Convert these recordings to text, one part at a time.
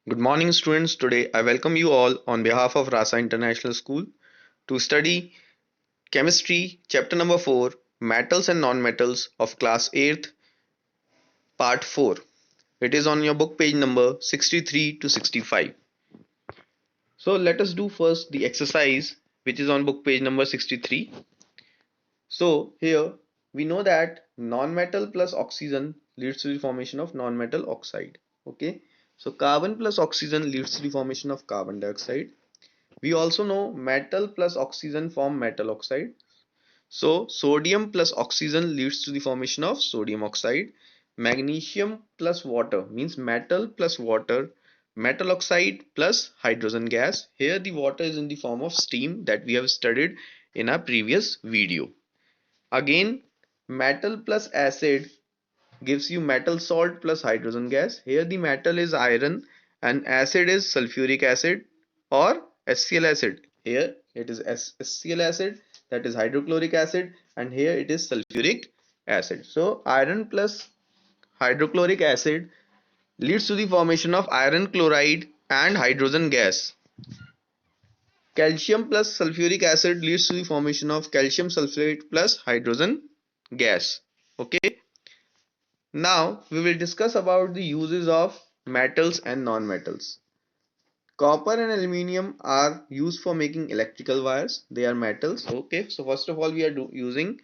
Good morning, students. Today I welcome you all on behalf of Rasa International School to study Chemistry, Chapter number 4, Metals and Non-Metals of Class 8th, Part 4. It is on your book page number 63 to 65. So let us do first the exercise which is on book page number 63. So here we know that non-metal plus oxygen leads to the formation of non-metal oxide. Okay. So carbon plus oxygen leads to the formation of carbon dioxide. We also know metal plus oxygen form metal oxide. So sodium plus oxygen leads to the formation of sodium oxide. Magnesium plus water means metal plus water. Metal oxide plus hydrogen gas. Here the water is in the form of steam that we have studied in our previous video. Again, metal plus acid gives you metal salt plus hydrogen gas. Here the metal is iron and acid is sulfuric acid or HCl acid. Here it is HCl acid, that is hydrochloric acid, and here it is sulfuric acid. So iron plus hydrochloric acid leads to the formation of iron chloride and hydrogen gas. Calcium plus sulfuric acid leads to the formation of calcium sulfate plus hydrogen gas. Okay. Now we will discuss about the uses of metals and non-metals. Copper and aluminium are used for making electrical wires. They are metals. Okay, so first of all we are using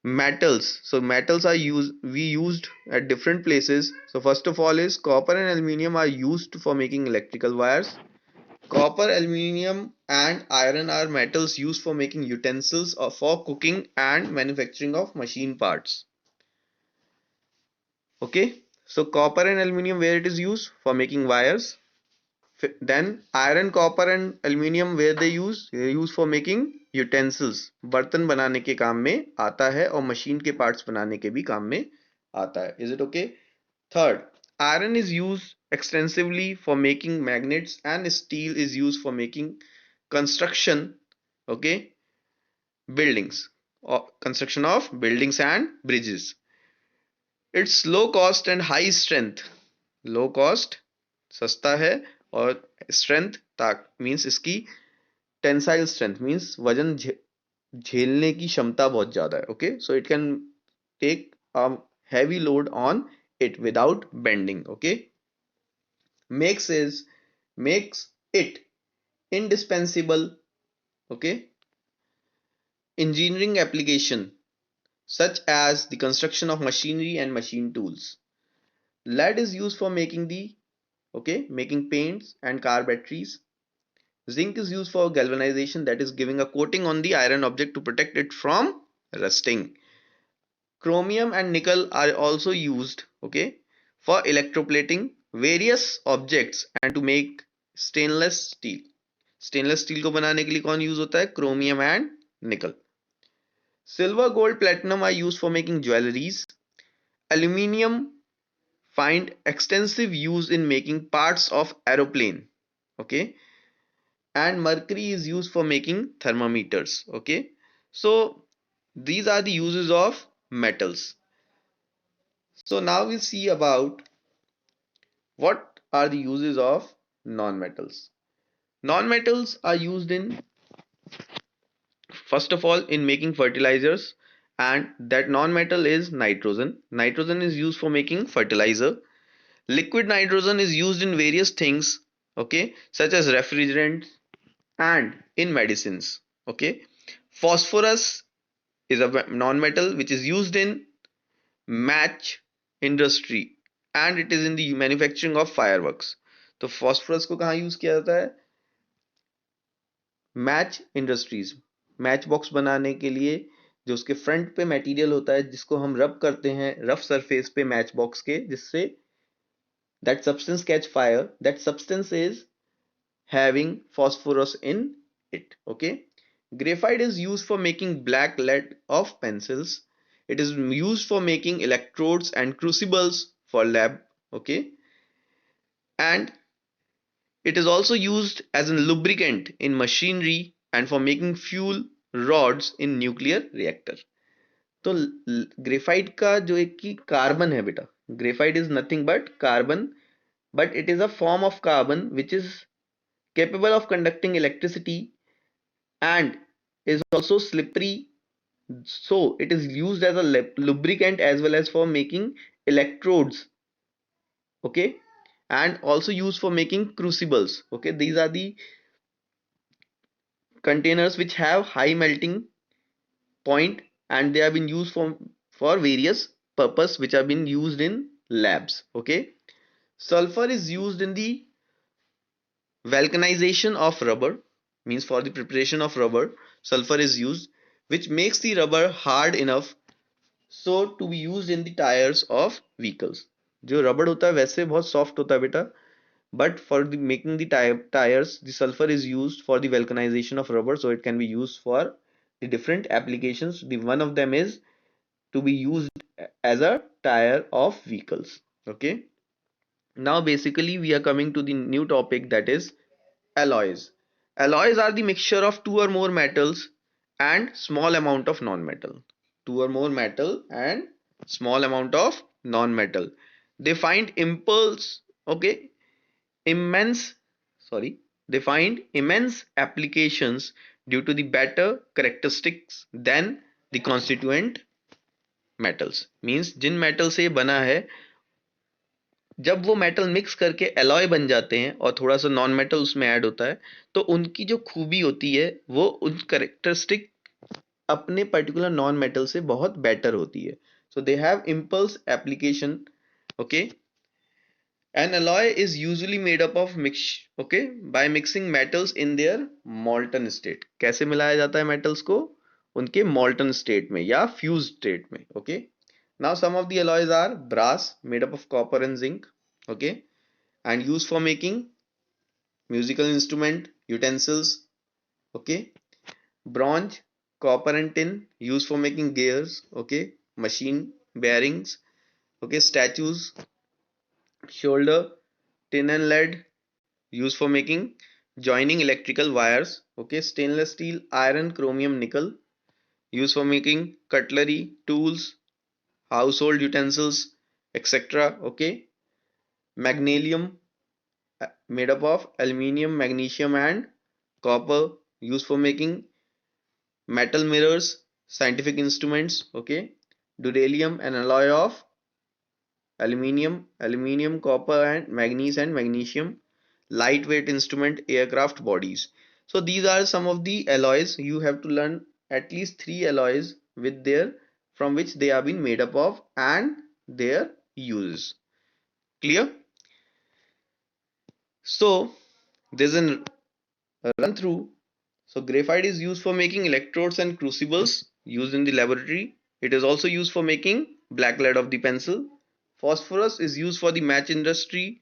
metals. So metals are used at different places. So first of all is copper and aluminium are used for making electrical wires. Copper, aluminium and iron are metals used for making utensils or for cooking and manufacturing of machine parts. Okay, so copper and aluminium where it is used for making wires. Then iron, copper and aluminium where they use for making utensils. बर्तन बनाने के काम में आता है और machine के parts बनाने के भी काम में आता है. Is it okay? Third, iron is used extensively for making magnets and steel is used for making construction, okay, buildings or construction of buildings and bridges. It's low cost and high strength. Low cost सस्ता है और strength ताक means इसकी tensile strength means वजन झेलने की क्षमता बहुत ज्यादा है. Okay, so it can take a heavy load on it without bending. Okay, makes it indispensable. Okay, engineering application such as the construction of machinery and machine tools. Lead is used for making making paints and car batteries. Zinc is used for galvanization, that is giving a coating on the iron object to protect it from rusting. Chromium and nickel are also used, okay, for electroplating various objects and to make stainless steel. Stainless steel को बनाने के लिए कौन use होता है? Chromium and nickel. Silver, gold, platinum are used for making jewelries. Aluminium find extensive use in making parts of aeroplane. Okay, and mercury is used for making thermometers. Okay, so these are the uses of metals. So now we'll see about what are the uses of non-metals. Non-metals are used in, first of all, in making fertilizers, and that non-metal is nitrogen. Nitrogen is used for making fertilizer. Liquid nitrogen is used in various things, okay, such as refrigerants and in medicines. Okay, phosphorus is a non-metal which is used in match industry and it is in the manufacturing of fireworks. तो phosphorus को कहाँ use किया जाता है? Match industries. Match box बनाने के लिए जो उसके फ्रंट पे मटेरियल होता है जिसको हम रब करते हैं रफ सरफेस पे मैच बॉक्स के, जिससे that substance catch fire, that substance is having phosphorus in it. Okay, graphite is used for making black lead of pencils. It is used for making electrodes and crucibles for lab. Okay, and it is also used as a lubricant in machinery and for making fuel rods in nuclear reactor. तो graphite का जो एक की carbon है बेटा, graphite is nothing but carbon but it is a form of carbon which is capable of conducting electricity and is also slippery, so it is used as a lubricant as well as for making electrodes, okay, and also used for making crucibles. Okay, these are the containers which have high melting point, and they have been used for various purpose which have been used in labs. Okay, sulfur is used in the vulcanization of rubber, means for the preparation of rubber sulfur is used, which makes the rubber hard enough so to be used in the tires of vehicles. जो रबड़ होता है वैसे बहुत soft होता है बेटा, but for the making the tires the sulfur is used for the vulcanization of rubber, so it can be used for the different applications. The one of them is to be used as a tire of vehicles. Okay, now basically we are coming to the new topic, that is alloys. Alloys are the mixture of two or more metals and small amount of non-metal. Two or more metal and small amount of non-metal. They find impulse, okay, immense, sorry, they find immense applications due to the better characteristics than the constituent metals. Means Jin metal से बना है, जब वो metal mix करके alloy बन जाते हैं और थोड़ा सा नॉन मेटल उसमें ऐड होता है, तो उनकी जो खूबी होती है वो उन करेक्टरिस्टिक अपने पर्टिकुलर नॉन मेटल से बहुत बेटर होती है. So they have impulse application. Okay, an alloy is usually made up of mix, okay, by mixing metals in their molten state. कैसे मिलाया जाता है metals को? उनके molten state में या fused state में. Okay, now some of the alloys are brass made up of copper and zinc, okay, and used for making musical instrument utensils. Okay, bronze, copper and tin used for making gears, okay, machine bearings, okay, statues. Shoulder, tin and lead used for making joining electrical wires. Okay, stainless steel, iron, chromium, nickel used for making cutlery, tools, household utensils, etc. Okay, magnesium, made up of aluminium, magnesium and copper used for making metal mirrors, scientific instruments. Okay, dudalium, an alloy of aluminium, copper and manganese and magnesium, lightweight instrument, aircraft bodies. So these are some of the alloys. You have to learn at least three alloys with their, from which they have been made up of and their uses. Clear? So there's a run through. So graphite is used for making electrodes and crucibles used in the laboratory. It is also used for making black lead of the pencil. Phosphorus is used for the match industry,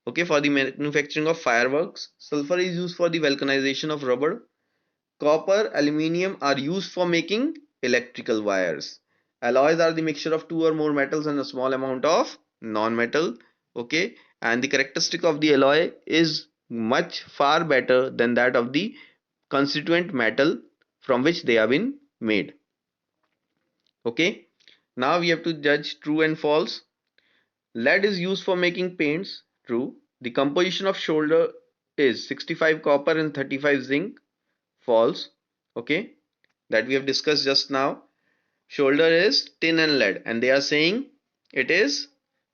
okay, for the manufacturing of fireworks. Sulfur is used for the vulcanization of rubber. Copper, aluminium are used for making electrical wires. Alloys are the mixture of two or more metals and a small amount of non-metal. Okay, and the characteristic of the alloy is much far better than that of the constituent metal from which they have been made. Okay, now we have to judge true and false. Lead is used for making paints. True. The composition of shoulder is 65 copper and 35 zinc. False. Okay, that we have discussed just now. Shoulder is tin and lead, and they are saying it is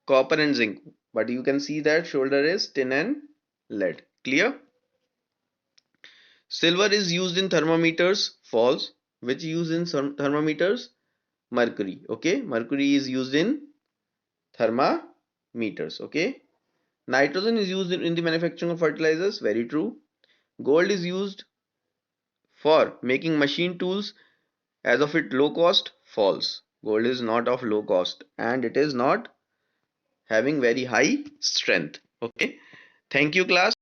copper and zinc, but you can see that shoulder is tin and lead. Clear? Silver is used in thermometers. False. Which used in thermometers? Mercury. Okay, mercury is used in thermometers. Okay, nitrogen is used in the manufacturing of fertilizers. Very true. Gold is used for making machine tools as of it low cost. False. Gold is not of low cost and it is not having very high strength. Okay, thank you class.